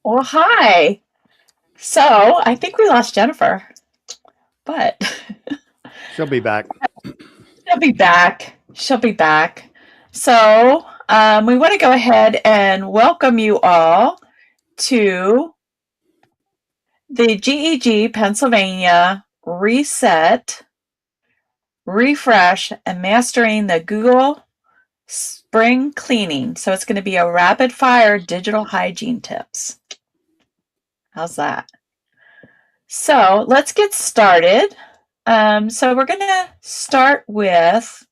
Well, hi. So I think we lost Jennifer, but She'll be back. she'll be back. She'll be back. So we want to go ahead and welcome you all to the GEG Pennsylvania Reset, Refresh, and Mastering the Google Spring Cleaning. So it's going to be a rapid fire digital hygiene tips. How's that? So let's get started. So we're going to start with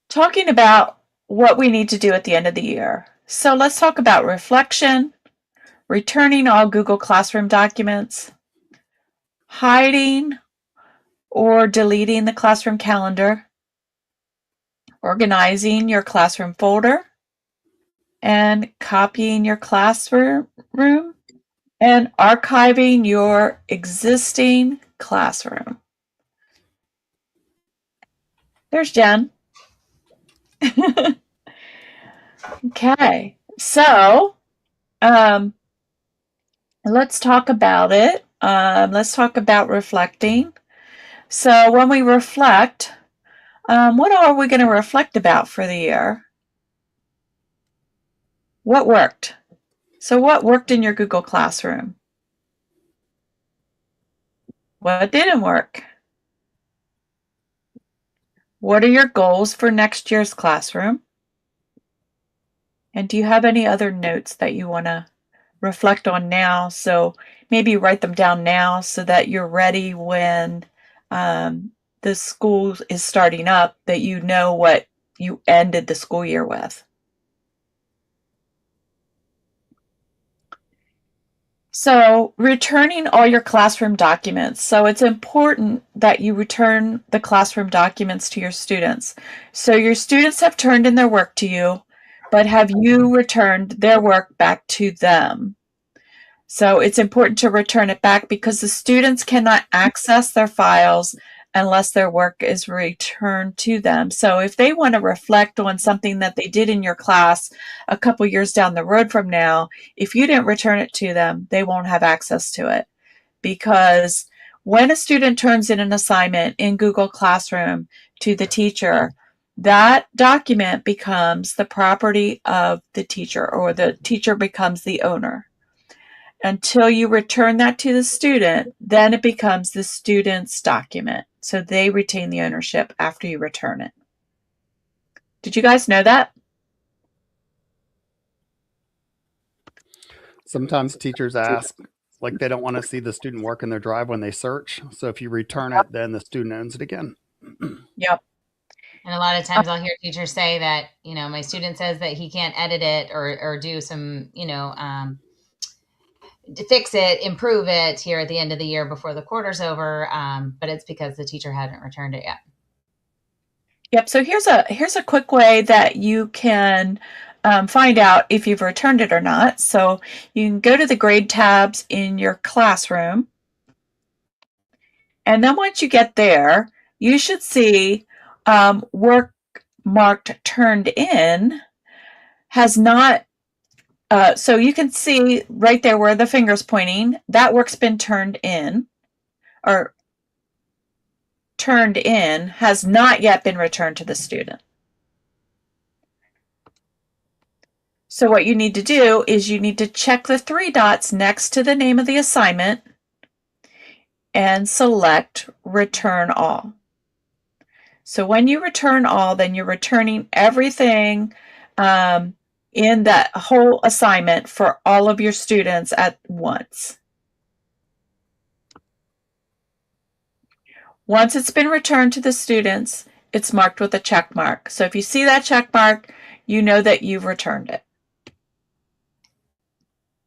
talking about what we need to do at the end of the year. So let's talk about reflection, returning all Google Classroom documents, hiding or deleting the classroom calendar, organizing your classroom folder, and copying your classroom, and archiving your existing classroom. There's Jen. Okay, so let's talk about it. Let's talk about reflecting. So when we reflect, what are we going to reflect about for the year? What worked? So what worked in your Google Classroom? What didn't work? What are your goals for next year's classroom? And do you have any other notes that you want to reflect on now? So maybe write them down now so that you're ready when the school is starting up, that you know what you ended the school year with. So returning all your classroom documents. So it's important that you return the classroom documents to your students. So your students have turned in their work to you, but have you returned their work back to them? So it's important to return it back because the students cannot access their files unless their work is returned to them. So if they want to reflect on something that they did in your class a couple years down the road from now, if you didn't return it to them, they won't have access to it. Because when a student turns in an assignment in Google Classroom to the teacher, that document becomes the property of the teacher, or the teacher becomes the owner. Until you return that to the student, then it becomes the student's document. So they retain the ownership after you return it. Did you guys know that? Sometimes teachers ask, like they don't want to see the student work in their drive when they search. So if you return it, then the student owns it again. Yep. And a lot of times I'll hear teachers say that, my student says that he can't edit it or do some, to fix it, improve it here at the end of the year before the quarter's over. But it's because the teacher hadn't returned it yet. Yep. So here's a quick way that you can find out if you've returned it or not. So you can go to the grade tabs in your classroom. And then once you get there, you should see work marked turned in has not. So you can see right there where the finger's pointing, that work's been turned in, or turned in, has not yet been returned to the student. So what you need to do is you need to check the three dots next to the name of the assignment and select Return All. So when you return all, then you're returning everything in that whole assignment for all of your students at once. Once it's been returned to the students, it's marked with a check mark. So if you see that check mark, you know that you've returned it.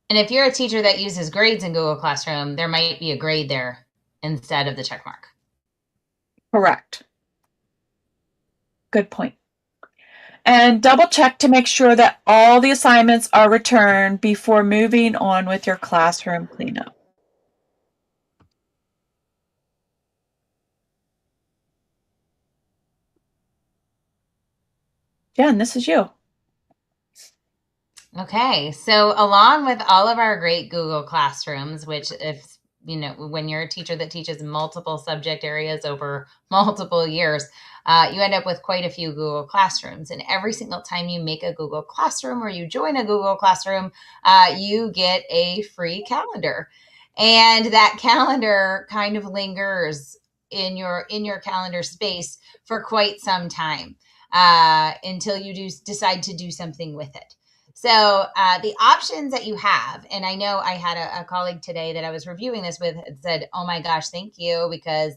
And if you're a teacher that uses grades in Google Classroom, there might be a grade there instead of the check mark. Correct. Good point. And double check to make sure that all the assignments are returned before moving on with your classroom cleanup. Jen, this is you. Okay, so along with all of our great Google Classrooms, which if when you're a teacher that teaches multiple subject areas over multiple years, you end up with quite a few Google Classrooms. And every single time you make a Google Classroom or you join a Google Classroom, you get a free calendar. And that calendar kind of lingers in your calendar space for quite some time until you decide to do something with it. So the options that you have, and I know I had a colleague today that I was reviewing this with and said, "Oh my gosh, thank you," because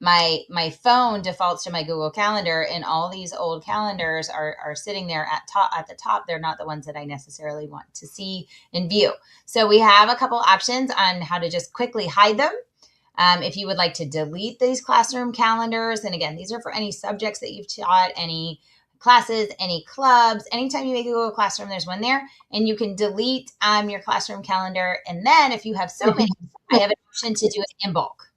my phone defaults to my Google Calendar, and all these old calendars are sitting there at the top. They're not the ones that I necessarily want to see and view. So we have a couple options on how to just quickly hide them. If you would like to delete these classroom calendars, and again, these are for any subjects that you've taught, any classes, any clubs. Anytime you make a Google Classroom, there's one there, and you can delete your classroom calendar. And then if you have so many, I have an option to do it in bulk.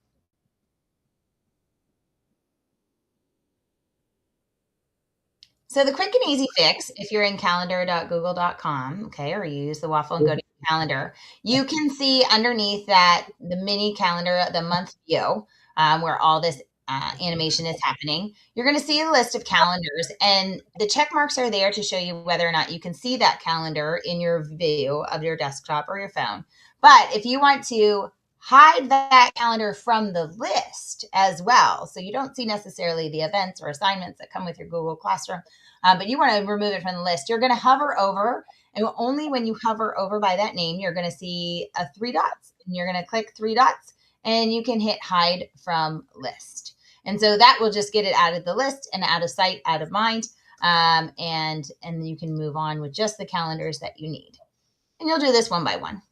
So the quick and easy fix, if you're in calendar.google.com, okay, or you use the waffle and go to your calendar, you can see underneath that the mini calendar, the month view, where all this animation is happening. You're going to see a list of calendars, and the check marks are there to show you whether or not you can see that calendar in your view of your desktop or your phone. But if you want to hide that calendar from the list as well, so you don't see necessarily the events or assignments that come with your Google Classroom, but you want to remove it from the list, you're going to hover over, and only when you hover over by that name, you're going to see three dots, and you're going to click three dots, and you can hit hide from list. And so that will just get it out of the list and out of sight, out of mind, and you can move on with just the calendars that you need. And you'll do this one by one.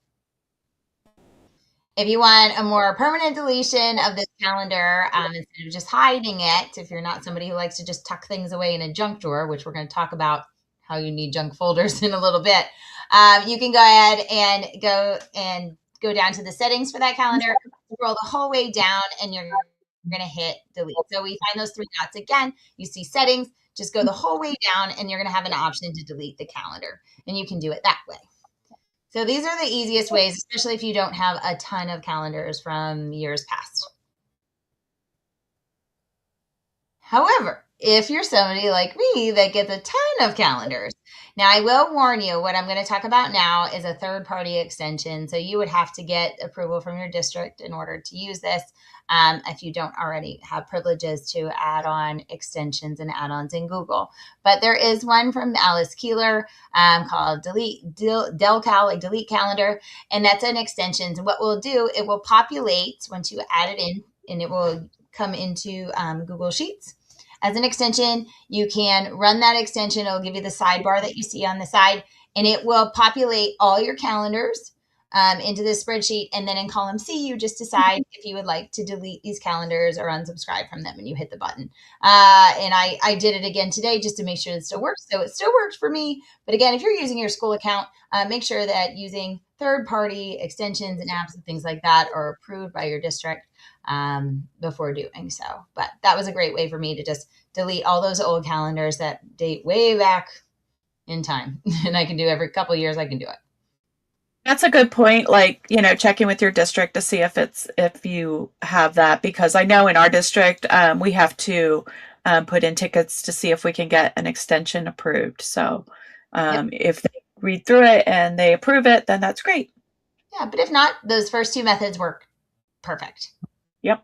If you want a more permanent deletion of this calendar, instead of just hiding it, if you're not somebody who likes to just tuck things away in a junk drawer, which we're going to talk about how you need junk folders in a little bit, you can go ahead and go down to the settings for that calendar, scroll the whole way down, and you're going to hit delete. So we find those three dots again. You see settings, just go the whole way down, and you're going to have an option to delete the calendar, and you can do it that way. So these are the easiest ways, especially if you don't have a ton of calendars from years past. However, if you're somebody like me that gets a ton of calendars, now I will warn you, what I'm going to talk about now is a third-party extension. So you would have to get approval from your district in order to use this if you don't already have privileges to add on extensions and add-ons in Google. But there is one from Alice Keeler called Delcal, like Delete Calendar, and that's an extension. And what we'll do, it will populate once you add it in, and it will come into Google Sheets. As an extension, you can run that extension. It'll give you the sidebar that you see on the side, and it will populate all your calendars into this spreadsheet. And then in column C, you just decide if you would like to delete these calendars or unsubscribe from them, and you hit the button. And I did it again today just to make sure it still works. So it still works for me. But again, if you're using your school account, make sure that using third-party extensions and apps and things like that are approved by your district before doing so. But that was a great way for me to just delete all those old calendars that date way back in time. And I can do every couple of years, I can do it. That's a good point. Like, checking with your district to see if you have that, because I know in our district, we have to put in tickets to see if we can get an extension approved. So if they read through it and they approve it, then that's great. Yeah, but if not, those first two methods work perfect. Yep.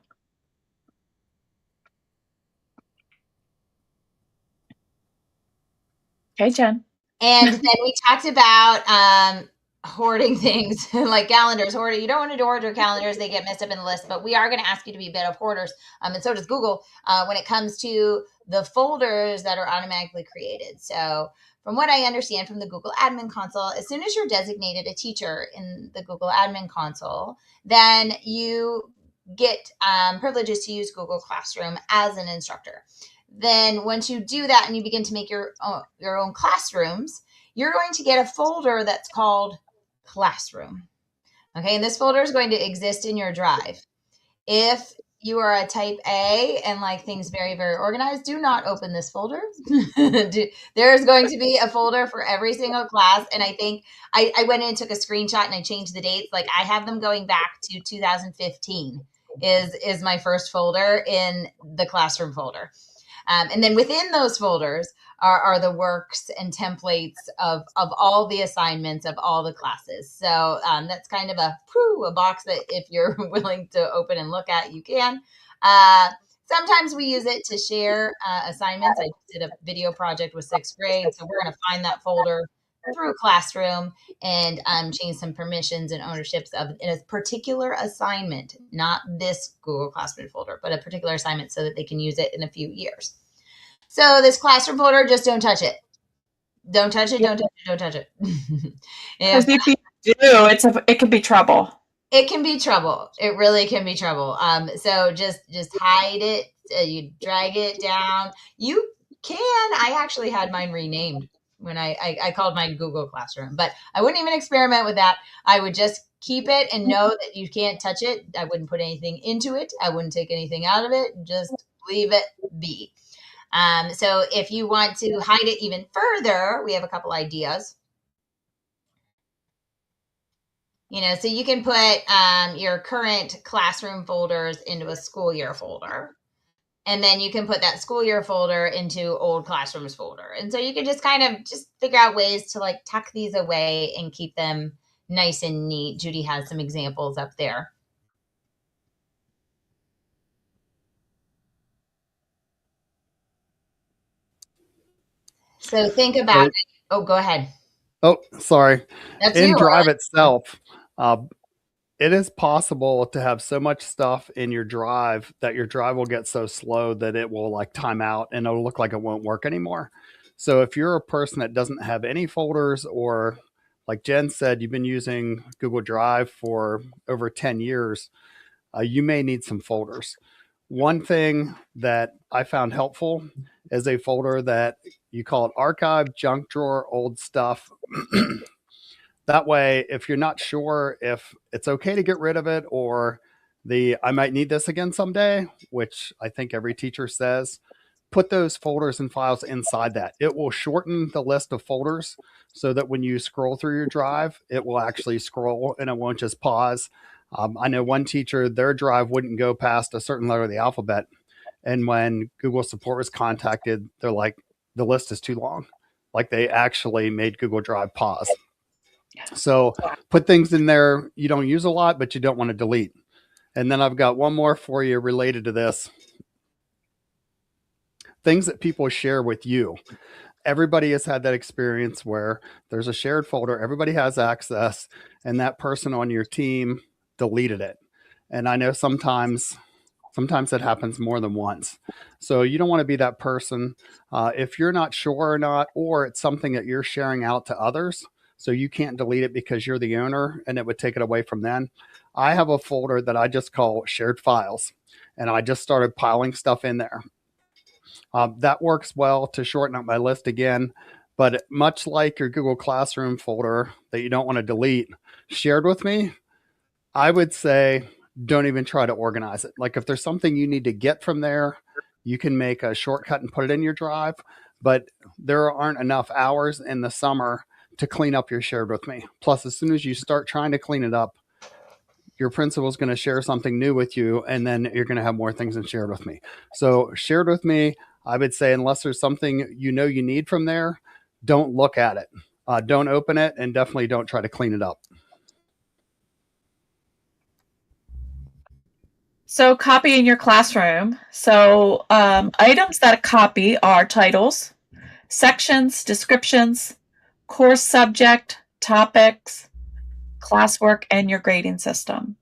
Okay, Jen. And then we talked about hoarding things like calendars. You don't want to hoard your calendars. They get messed up in the list, but we are going to ask you to be a bit of hoarders. And so does Google when it comes to the folders that are automatically created. So from what I understand from the Google Admin Console, as soon as you're designated a teacher in the Google Admin Console, then you get privileges to use Google Classroom as an instructor. Then once you do that and you begin to make your own classrooms, you're going to get a folder that's called Classroom. Okay, and this folder is going to exist in your drive. If you are a type A and like things very, very organized, do not open this folder. There's going to be a folder for every single class. And I think I went in and took a screenshot and I changed the dates. Like I have them going back to 2015 is my first folder in the classroom folder. And then within those folders are the works and templates of all the assignments of all the classes. So that's kind of a box that if you're willing to open and look at, you can. Sometimes we use it to share assignments. I did a video project with 6th grade, so we're going to find that folder through Classroom and change some permissions and ownerships of in a particular assignment, not this Google Classroom folder, but a particular assignment so that they can use it in a few years. So this classroom folder, just don't touch it. Don't touch it, don't touch it, don't touch it. Because if you do, it can be trouble. It can be trouble. It really can be trouble. So just hide it. You drag it down. You can. I actually had mine renamed when I called mine Google Classroom, but I wouldn't even experiment with that. I would just keep it and know that you can't touch it. I wouldn't put anything into it. I wouldn't take anything out of it. Just leave it be. So if you want to hide it even further, we have a couple ideas. So you can put your current classroom folders into a school year folder. And then you can put that school year folder into old classrooms folder. And so you can just kind of just figure out ways to like tuck these away and keep them nice and neat. Judy has some examples up there. So think about it. Oh, go ahead. Oh, sorry. That's in you, Drive itself, it is possible to have so much stuff in your Drive that your Drive will get so slow that it will like time out and it'll look like it won't work anymore. So if you're a person that doesn't have any folders, or like Jen said, you've been using Google Drive for over 10 years, you may need some folders. One thing that I found helpful is a folder that you call it archive, junk drawer, old stuff. That way, if you're not sure if it's okay to get rid of it, or I might need this again someday, which I think every teacher says, put those folders and files inside that. It will shorten the list of folders so that when you scroll through your Drive, it will actually scroll and it won't just pause. I know one teacher, their Drive wouldn't go past a certain letter of the alphabet. And when Google support was contacted, they're like, the list is too long. Like they actually made Google Drive pause. So put things in there you don't use a lot, but you don't want to delete. And then I've got one more for you related to this. Things that people share with you. Everybody has had that experience where there's a shared folder, everybody has access, and that person on your team deleted it. And I know sometimes that happens more than once. So you don't want to be that person. If you're not sure or not, or it's something that you're sharing out to others, so you can't delete it because you're the owner and it would take it away from them. I have a folder that I just call shared files, and I just started piling stuff in there. That works well to shorten up my list again, but much like your Google Classroom folder that you don't want to delete, shared with me, I would say don't even try to organize it. Like if there's something you need to get from there, you can make a shortcut and put it in your Drive, but there aren't enough hours in the summer to clean up your shared with me. Plus, as soon as you start trying to clean it up, your principal is going to share something new with you, and then you're going to have more things in shared with me. So shared with me, I would say, unless there's something you need from there, don't look at it. Don't open it, and definitely don't try to clean it up. So copy in your classroom. So items that copy are titles, sections, descriptions, course subject, topics, classwork, and your grading system.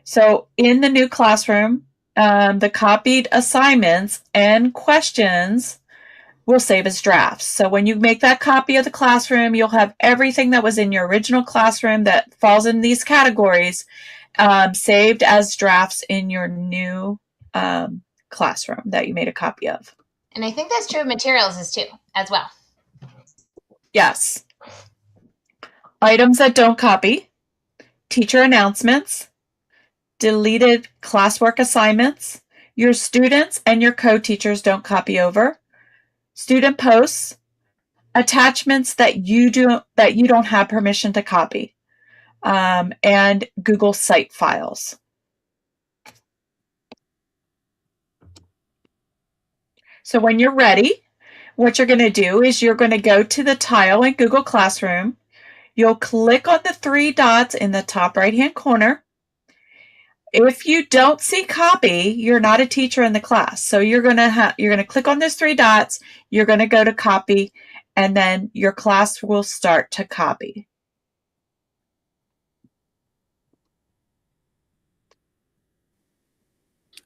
So in the new classroom, the copied assignments and questions will save as drafts. So when you make that copy of the classroom, you'll have everything that was in your original classroom that falls in these categories saved as drafts in your new classroom that you made a copy of. And I think that's true of materials as well. Yes. Items that don't copy, teacher announcements, deleted classwork assignments, your students and your co-teachers don't copy over, student posts, attachments that you don't have permission to copy, and Google Site files. So when you're ready, what you're going to do is you're going to go to the tile in Google Classroom. You'll click on the 3 dots in the top right-hand corner. If you don't see copy, you're not a teacher in the class. So you're going to click on those 3 dots, you're going to go to copy, and then your class will start to copy.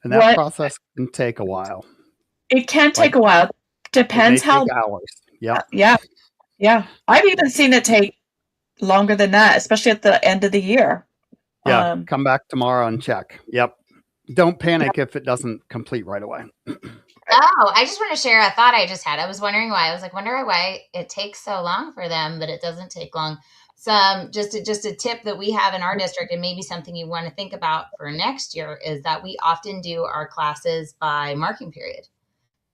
And that process can take a while. It can take a while. Depends how hours. Yep. Yeah. I've even seen it take longer than that, especially at the end of the year. Yeah. Come back tomorrow and check. Yep. Don't panic if it doesn't complete right away. Oh, I just want to share a thought I just had. I was wondering why. I was like, wondering why it takes so long for them, but it doesn't take long. Just a tip that we have in our district, and maybe something you want to think about for next year, is that we often do our classes by marking period.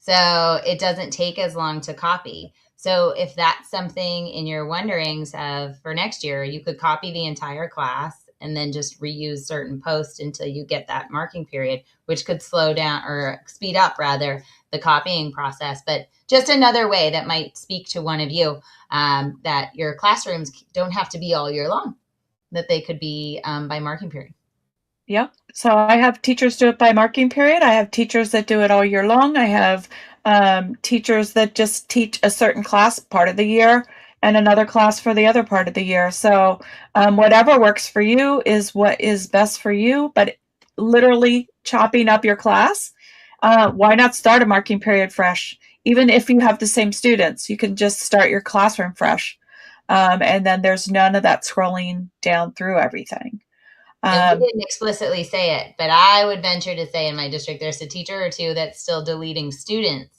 So it doesn't take as long to copy. So if that's something in your wonderings of for next year, you could copy the entire class and then just reuse certain posts until you get that marking period, which could slow down or speed up rather the copying process. But just another way that might speak to one of you, that your classrooms don't have to be all year long, that they could be by marking period. Yeah. So I have teachers do it by marking period. I have teachers that do it all year long. I have teachers that just teach a certain class part of the year and another class for the other part of the year. So whatever works for you is what is best for you. But literally chopping up your class, why not start a marking period fresh? Even if you have the same students, you can just start your classroom fresh. And then there's none of that scrolling down through everything. And we didn't explicitly say it, but I would venture to say in my district, there's a teacher or two that's still deleting students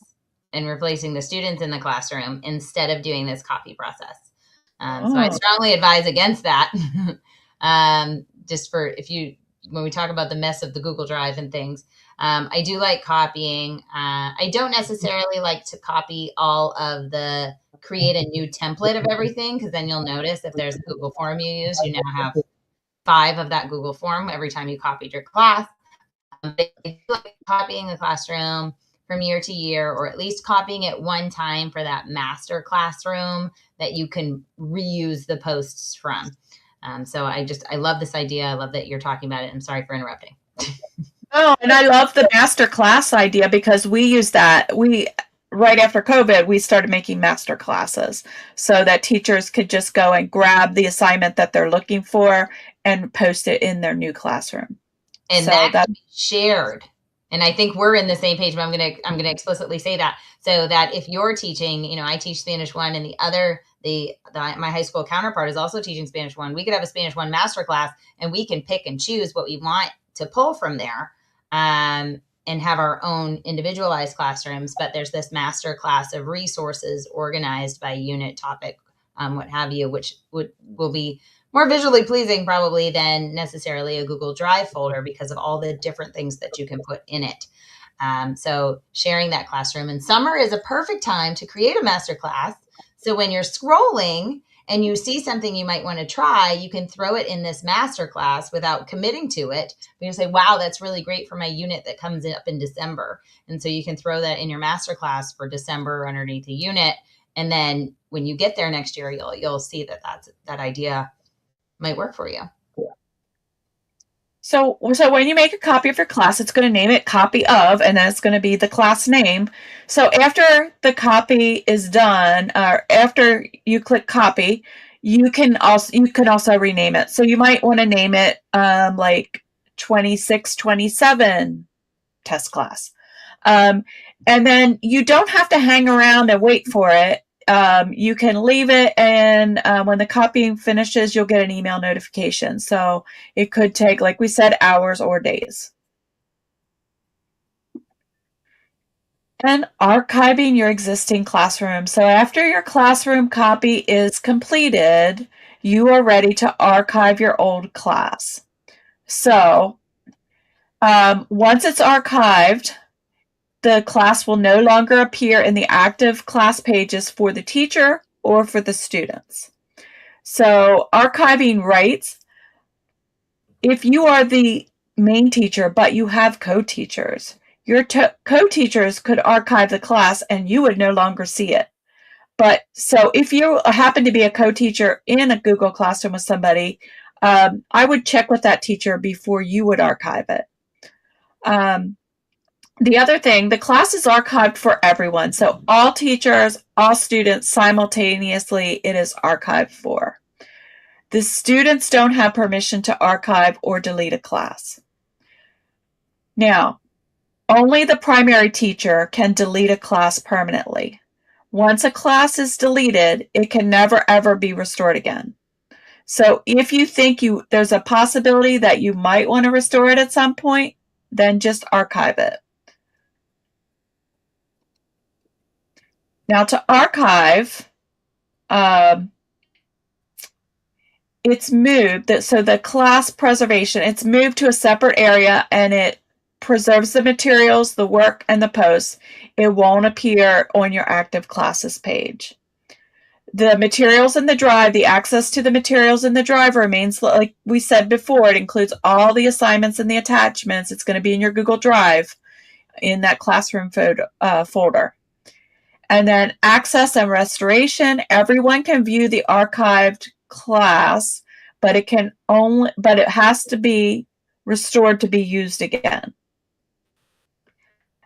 and replacing the students in the classroom instead of doing this copy process. So I strongly advise against that. Just for when we talk about the mess of the Google Drive and things, I do like copying. I don't necessarily like to copy all of create a new template of everything, because then you'll notice if there's a Google form you use, you now have 5 of that Google form every time you copied your class. Like copying the classroom from year to year, or at least copying it one time for that master classroom that you can reuse the posts from. So I love this idea. I love that you're talking about it. I'm sorry for interrupting. Oh, and I love the master class idea, because we use that. Right after COVID, we started making master classes so that teachers could just go and grab the assignment that they're looking for and post it in their new classroom. And so that can be shared. And I think we're in the same page, but I'm gonna explicitly say that, so that if you're teaching, I teach Spanish 1 and my high school counterpart is also teaching Spanish 1, we could have a Spanish 1 master class and we can pick and choose what we want to pull from there. And have our own individualized classrooms, but there's this master class of resources organized by unit, topic, what have you, which will be more visually pleasing probably than necessarily a Google Drive folder, because of all the different things that you can put in it. So sharing that classroom, and summer is a perfect time to create a master class. So when you're scrolling and you see something you might want to try, you can throw it in this master class without committing to it. You can say, wow, that's really great for my unit that comes up in December. And so you can throw that in your master class for December underneath the unit. And then when you get there next year, you'll see that idea might work for you. So when you make a copy of your class, it's going to name it copy of, and that's going to be the class name. So after the copy is done, or after you click copy, you can also rename it. So you might want to name it like 2627 test class. And then you don't have to hang around and wait for it. You can leave it, and when the copying finishes, you'll get an email notification. So it could take, like we said, hours or days. And archiving your existing classroom. So after your classroom copy is completed, you are ready to archive your old class. So Once it's archived, the class will no longer appear in the active class pages for the teacher or for the students. So archiving rights, if you are the main teacher, but you have co-teachers, your co-teachers could archive the class and you would no longer see it. But so if you happen to be a co-teacher in a Google Classroom with somebody, I would check with that teacher before you would archive it. The other thing, the class is archived for everyone. So all teachers, all students simultaneously, it is archived for. The students don't have permission to archive or delete a class. Now, only the primary teacher can delete a class permanently. Once a class is deleted, it can never ever be restored again. So if you think there's a possibility that you might want to restore it at some point, then just archive it. Now to archive, it's moved, so the class preservation, it's moved to a separate area and it preserves the materials, the work, and the posts. It won't appear on your active classes page. The materials in the drive, the access to the materials in the drive remains, like we said before, it includes all the assignments and the attachments. It's going to be in your Google Drive in that classroom folder. And then access and restoration, everyone can view the archived class, but it has to be restored to be used again.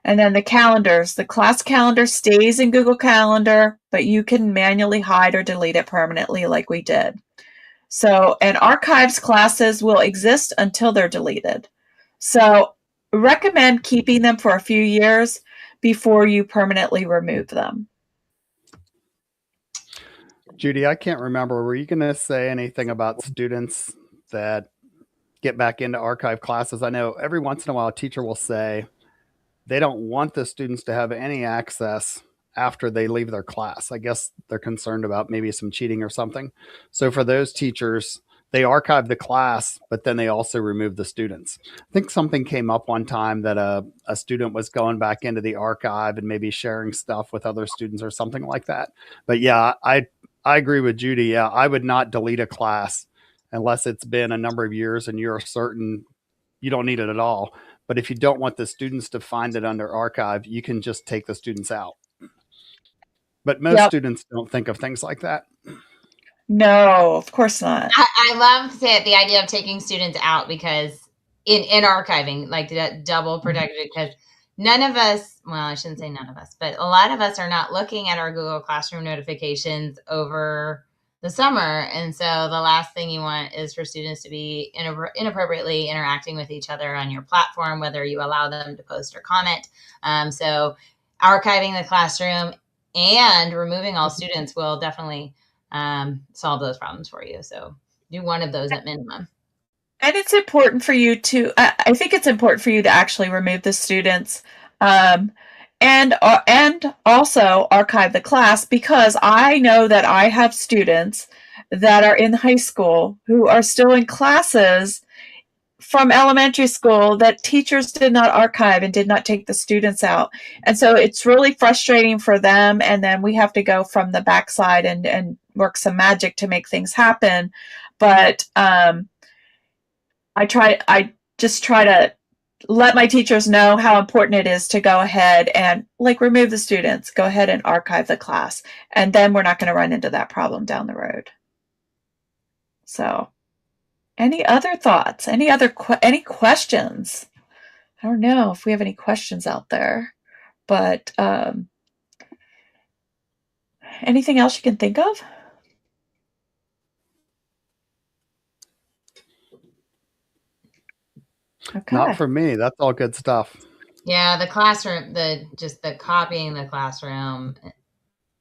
And then the calendars, the class calendar stays in Google Calendar, but you can manually hide or delete it permanently like we did. So, and archives classes will exist until they're deleted. So recommend keeping them for a few years before you permanently remove them. Judy, I can't remember. Were you going to say anything about students that get back into archive classes? I know every once in a while a teacher will say they don't want the students to have any access after they leave their class. I guess they're concerned about maybe some cheating or something. So for those teachers, they archive the class, but then they also remove the students. I think something came up one time that a student was going back into the archive and maybe sharing stuff with other students or something like that. But yeah, I agree with Judy. Yeah, I would not delete a class unless it's been a number of years and you're certain you don't need it at all. But if you don't want the students to find it under archive, you can just take the students out. But most students don't think of things like that. No, of course not. I love the idea of taking students out because in archiving, like that double protected, because none of us, well, I shouldn't say none of us, but a lot of us are not looking at our Google Classroom notifications over the summer. And so the last thing you want is for students to be inappropriately interacting with each other on your platform, whether you allow them to post or comment. So archiving the classroom and removing all students will definitely solve those problems for you. So do one of those at minimum. And it's important for you to, I think it's important for you to actually remove the students and also archive the class, because I know that I have students that are in high school who are still in classes from elementary school that teachers did not archive and did not take the students out. And so it's really frustrating for them. And then we have to go from the backside and work some magic to make things happen. But I just try to let my teachers know how important it is to go ahead and remove the students, go ahead and archive the class. And then we're not going to run into that problem down the road. So any other thoughts? Any questions? I don't know if we have any questions out there, but anything else you can think of? Okay. Not for me. That's all good stuff. Yeah, the classroom, the copying the classroom,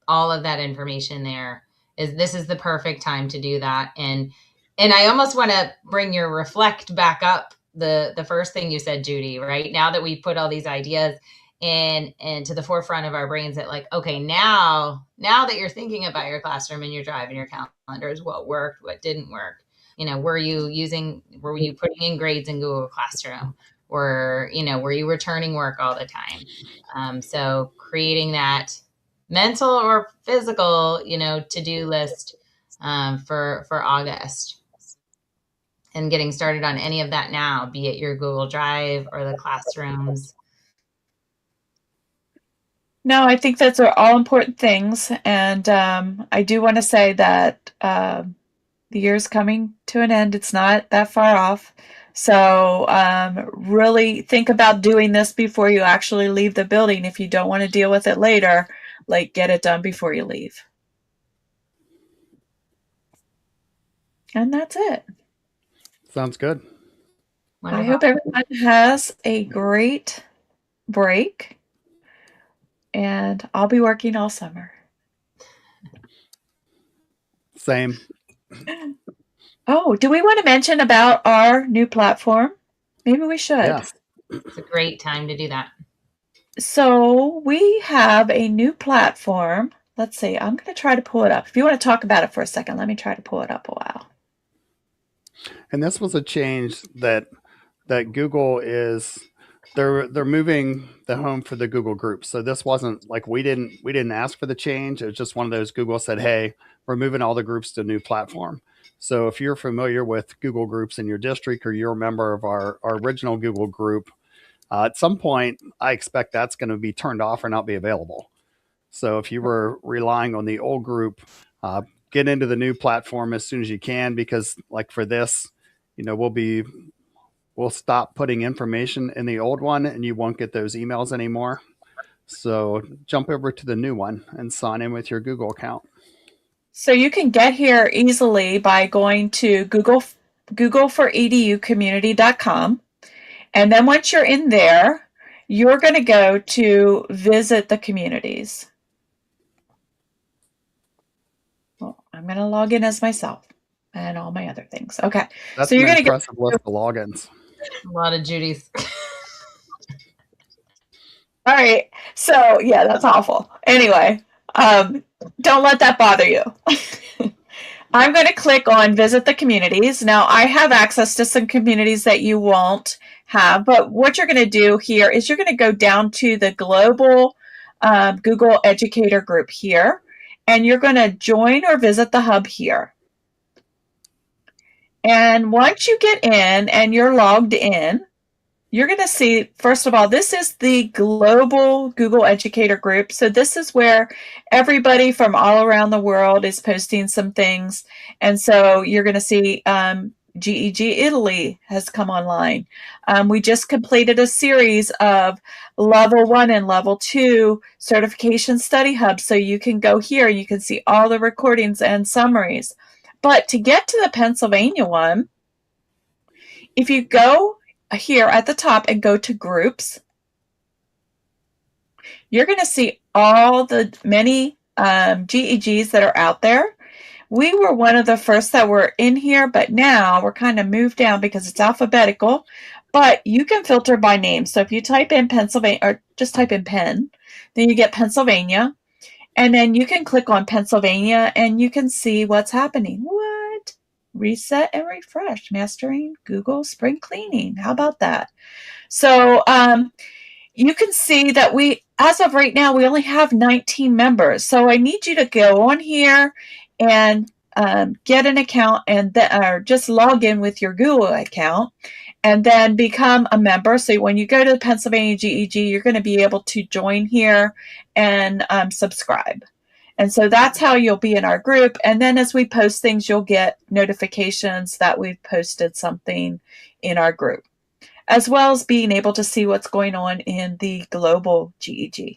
all of that information there this is the perfect time to do that. And I almost want to bring your reflect back up, the first thing you said, Judy, right? Now that we put all these ideas and to the forefront of our brains, that okay, now that you're thinking about your classroom and your drive and your calendars, what worked, what didn't work, were you putting in grades in Google Classroom? or, were you returning work all the time? So creating that mental or physical, to-do list for August, and getting started on any of that now, be it your Google Drive or the classrooms. No, I think those are all important things. And I do want to say that the year's coming to an end. It's not that far off. So really think about doing this before you actually leave the building. If you don't want to deal with it later, get it done before you leave. And that's it. Sounds good. Wonderful. I hope everyone has a great break. And I'll be working all summer. Same. Oh, do we want to mention about our new platform? Maybe we should. Yes. It's a great time to do that. So we have a new platform. Let's see. I'm going to try to pull it up. If you want to talk about it for a second, let me try to pull it up a while. And this was a change that Google is they're moving the home for the Google groups. So this wasn't like we didn't ask for the change. It was just one of those. Google said, "Hey, we're moving all the groups to a new platform." So if you're familiar with Google groups in your district or you're a member of our original Google group, at some point I expect that's going to be turned off or not be available. So if you were relying on the old group, get into the new platform as soon as you can, because like for this, we'll stop putting information in the old one and you won't get those emails anymore. So jump over to the new one and sign in with your Google account. So you can get here easily by going to Google for educommunity.com. And then once you're in there, you're going to go to visit the communities. Well, I'm going to log in as myself and all my other things. Okay. That's so you're an going to impressive list of logins. A lot of Judy's. All right. So yeah, that's awful. Anyway, don't let that bother you. I'm going to click on visit the communities. Now I have access to some communities that you won't have, but what you're going to do here is you're going to go down to the global Google Educator group here, and you're going to join or visit the hub here. And once you get in and you're logged in, you're going to see, first of all, this is the global Google Educator group. So this is where everybody from all around the world is posting some things. And so you're going to see GEG Italy has come online. We just completed a series of level 1 and level 2 certification study hubs. So you can go here, you can see all the recordings and summaries. But to get to the Pennsylvania one, if you go here at the top and go to groups, you're going to see all the many GEGs that are out there. We were one of the first that were in here, but now we're kind of moved down because it's alphabetical, but you can filter by name. So if you type in Pennsylvania, or just type in Penn, then you get Pennsylvania, and then you can click on Pennsylvania and you can see what's happening. What? Reset and refresh, mastering Google spring cleaning. How about that? So you can see that as of right now, we only have 19 members. So I need you to go on here and get an account or just log in with your Google account and then become a member. So when you go to the Pennsylvania GEG, you're going to be able to join here and subscribe. And so that's how you'll be in our group. And then as we post things, you'll get notifications that we've posted something in our group, as well as being able to see what's going on in the global GEG.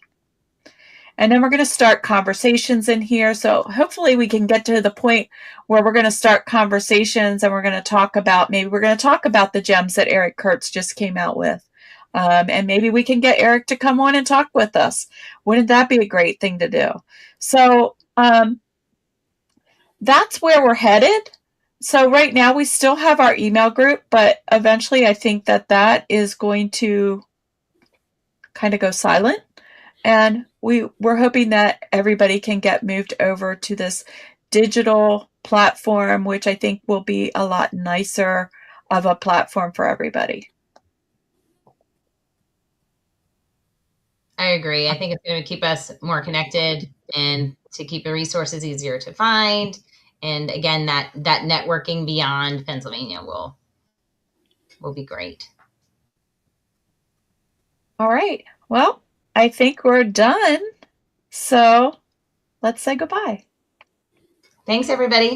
And then we're going to start conversations in here. So hopefully we can get to the point where we're going to start conversations and we're going to talk about the gems that Eric Kurtz just came out with. And maybe we can get Eric to come on and talk with us. Wouldn't that be a great thing to do? So that's where we're headed. So right now we still have our email group, but eventually I think that is going to kind of go silent. And we're hoping that everybody can get moved over to this digital platform, which I think will be a lot nicer of a platform for everybody. I agree. I think it's going to keep us more connected and to keep the resources easier to find. And again, that networking beyond Pennsylvania will be great. All right. Well, I think we're done. So let's say goodbye. Thanks, everybody.